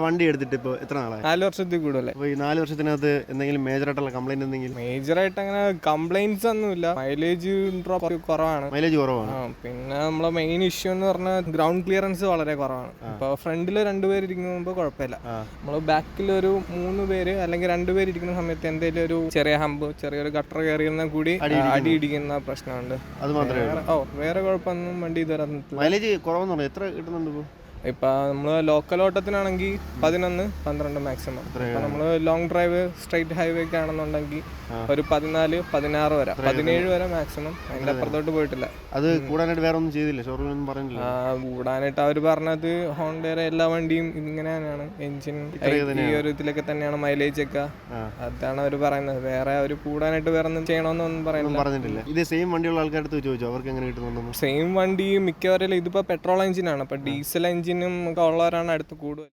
വണ്ടി എടുത്തിട്ട് ഇപ്പോൾ എത്ര നാളായി? 4 വർഷത്തിൽ കൂടുതലേ. അപ്പോൾ ഈ 4 വർഷത്തിനകത്ത് എന്തെങ്കിലും മേജറായിട്ടുള്ള കംപ്ലൈൻറ്റ് എന്തെങ്കിലും? മേജറായിട്ട് അങ്ങനെ കംപ്ലൈന്റ്സ് ഒന്നുമില്ല. മൈലേജ് ഡ്രോപ്പ് കുറവാണ്. മൈലേജ് കുറവാണ്. പിന്നെ നമ്മളെ മെയിൻ ഇഷ്യൂ എന്ന് പറഞ്ഞാൽ ഗ്രൗണ്ട് ക്ലിയറൻസ് വളരെ കുറവാണ്. ഇപ്പോൾ ഫ്രണ്ടിൽ 2 പേര് ഇരിക്കുമ്പോൾ കുഴപ്പമില്ല. നമ്മൾ ബാക്കിൽ ഒരു 3 പേര് അല്ലെങ്കിൽ 2 പേര് ഇരിക്കുന്ന സമയത്ത് എന്തെങ്കിലും ഒരു ചെറിയ ഹമ്പ്, ചെറിയൊരു ഗട്ടർ കയറിയിരുന്നാൽ കൂടി അടി ഇടിക്കുന്ന പ്രശ്നമുണ്ട്. അത് മാത്രമേ വേറെ കുഴപ്പമൊന്നും വണ്ടി ഇതുവരെ. മൈലേജ് കുറവെന്ന് പറഞ്ഞു. എത്ര കിട്ടുന്നുണ്ട് ഇപ്പോൾ? ഇപ്പം നമ്മൾ ലോക്കൽ ഓട്ടത്തിനാണെങ്കിൽ 11-12 മാക്സിമം. ഇപ്പം നമ്മൾ ലോങ് ഡ്രൈവ് സ്ട്രൈറ്റ് ഹൈവേ ഒക്കെ ആണെന്നുണ്ടെങ്കിൽ ഒരു 14-16 വരെ, 17 വരെ മാക്സിമം. അതിൻ്റെ അപ്പുറത്തോട്ട് പോയിട്ടില്ല. അത് കൂടാനായിട്ട് വേറെ ഒന്നും ചെയ്തില്ല? ഷോറൂമിലൊന്നും പറഞ്ഞില്ല? കൂടാനായിട്ട് അവർ പറഞ്ഞത് ഹോണ്ടയുടെ എല്ലാ വണ്ടിയും ഇങ്ങനെ തന്നെയാണ്, എൻജിൻ ഈ ഒരു ഇതിലൊക്കെ തന്നെയാണ്, മൈലേജ് ഒക്കെ അതാണ് അവർ പറയുന്നത്. വേറെ അവർ കൂടാനായിട്ട് വേറെ ഒന്നും ചെയ്യണമെന്നൊന്നും പറഞ്ഞിട്ടില്ല. ഇത് സെയിം വണ്ടിയുള്ള ആൾക്കാരുടെ ചോദിച്ചു അവർക്ക് എങ്ങനെ കിട്ടുന്നുണ്ടെന്ന്? സെയിം വണ്ടി മിക്കവരെല്ലാം ഇതിപ്പോൾ പെട്രോൾ എഞ്ചിനാണ്. അപ്പം ഡീസൽ എഞ്ചിനും ഒക്കെ ഉള്ളവരാണ് അടുത്ത് കൂടുതൽ.